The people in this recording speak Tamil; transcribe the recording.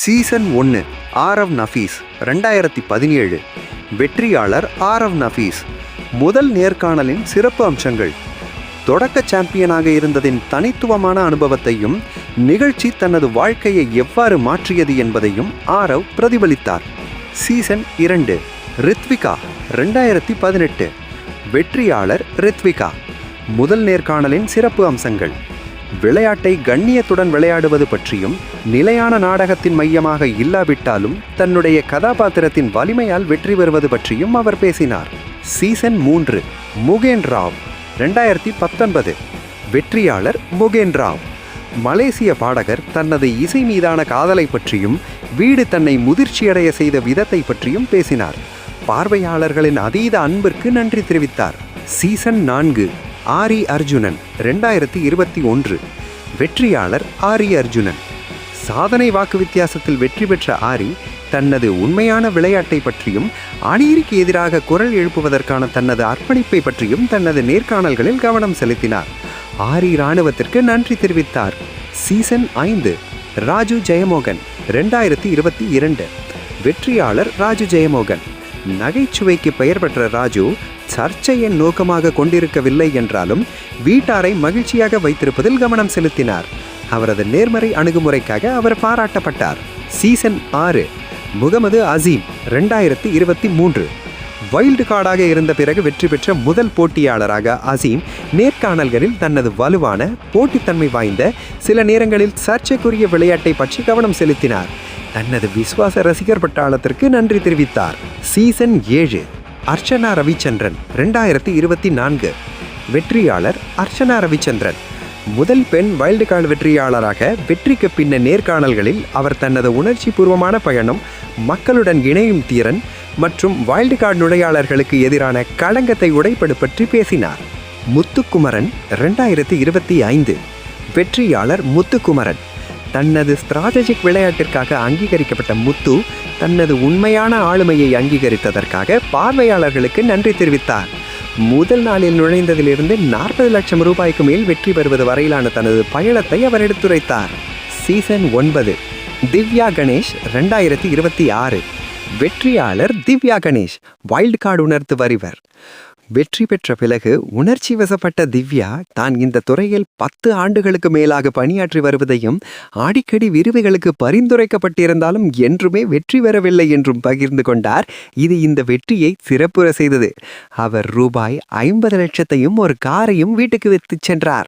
சீசன் 1 ஆரவ் நஃபீஸ் 2017. வெற்றியாளர் ஆரவ் நஃபீஸ். முதல் நேர்காணலின் சிறப்பு அம்சங்கள். தொடக்க சாம்பியனாக இருந்ததின் தனித்துவமான அனுபவத்தையும் நிகழ்ச்சி தனது வாழ்க்கையை எவ்வாறு மாற்றியது என்பதையும் ஆரவ் பிரதிபலித்தார். சீசன் 2 ரித்விகா 2018. வெற்றியாளர் ரித்விகா. முதல் நேர்காணலின் சிறப்பு அம்சங்கள். விளையாட்டை கண்ணியத்துடன் விளையாடுவது பற்றியும் நிலையான நாடகத்தின் மையமாக இல்லாவிட்டாலும் தன்னுடைய கதாபாத்திரத்தின் வலிமையால் வெற்றி பெறுவது பற்றியும் அவர் பேசினார். சீசன் 3 முகேன் ராவ் 2019. வெற்றியாளர் முகேன் ராவ். மலேசிய பாடகர் தனது இசை மீதான காதலை பற்றியும் வீடு தன்னை முதிர்ச்சியடைய செய்த விதத்தை பற்றியும் பேசினார். பார்வையாளர்களின் அதீத அன்பிற்கு நன்றி தெரிவித்தார். சீசன் 4 ஆரி அர்ஜுனன் 2021. வெற்றியாளர் ஆரி அர்ஜுனன். சாதனை வாக்கு வித்தியாசத்தில் வெற்றி பெற்ற ஆரி தனது உண்மையான விளையாட்டை பற்றியும் அநீதிக்கு எதிராக குரல் எழுப்புவதற்கான தனது அர்ப்பணிப்பை பற்றியும் தனது நேர்காணல்களில் கவனம் செலுத்தினார். ஆரி இராணுவத்திற்கு நன்றி தெரிவித்தார். சீசன் 5 ராஜு ஜெயமோகன் 2022. வெற்றியாளர் ராஜு ஜெயமோகன். நகைச்சுவைக்கு பெயர் பெற்ற ராஜு சர்ச்சையை நோக்கமாக கொண்டிருக்கவில்லை என்றாலும் வீட்டாரை மகிழ்ச்சியாக வைத்திருப்பதில் கவனம் செலுத்தினார். அவரது நேர்மறை அணுகுமுறைக்காக அவர் பாராட்டப்பட்டார். சீசன் 6 முகமது அசீம் 2023. வைல்டு கார்டாக இருந்த பிறகு வெற்றி பெற்ற முதல் போட்டியாளராக அசீம் நேர்காணல்களில் தனது வலுவான போட்டித்தன்மை வாய்ந்த சில நேரங்களில் சர்ச்சைக்குரிய விளையாட்டை பற்றி கவனம் செலுத்தினார். தனது விசுவாச ரசிகர் பட்டாளத்திற்கு நன்றி தெரிவித்தார். சீசன் 7 அர்ச்சனா ரவிச்சந்திரன் 2024. வெற்றியாளர் அர்ச்சனா ரவிச்சந்திரன். முதல் பெண் வைல்டு கார்டு வெற்றியாளராக வெற்றிக்கு பின்ன நேர்காணல்களில் அவர் தனது உணர்ச்சி பூர்வமான பயணம், மக்களுடன் இணையும் திறன் மற்றும் வைல்டு கார்டு நுழையாளர்களுக்கு எதிரான களங்கத்தை உடைப்பது பற்றி பேசினார். முத்துக்குமரன் 2025. வெற்றியாளர் முத்துக்குமரன். தனது ஸ்ட்ராட்டஜிக் விளையாட்டிற்காக அங்கீகரிக்கப்பட்ட முத்து தனது உண்மையான ஆளுமையை அங்கீகரித்ததற்காக பார்வையாளர்களுக்கு நன்றி தெரிவித்தார். முதல் நாளில் நுழைந்ததிலிருந்து 40 லட்சம் ரூபாய்க்கு மேல் வெற்றி பெறுவது வரையிலான தனது பயணத்தை அவர் எடுத்துரைத்தார். சீசன் 9 திவ்யா கணேஷ் 2026. வெற்றியாளர் திவ்யா கணேஷ். வைல்டு கார்டு உணர்த்து வருவர். வெற்றி பெற்ற பிறகு உணர்ச்சி வசப்பட்ட திவ்யா தான் இந்த துறையில் 10 ஆண்டுகளுக்கு மேலாக பணியாற்றி வருவதையும் அடிக்கடி விருதுகளுக்கு பரிந்துரைக்கப்பட்டிருந்தாலும் என்றுமே வெற்றி பெறவில்லை என்றும் பகிர்ந்து கொண்டார். இது இந்த வெற்றியை சிறப்புற செய்தது. அவர் ரூபாய் 50 லட்சத்தையும் ஒரு காரையும் வீட்டுக்கு விட்டுச் சென்றார்.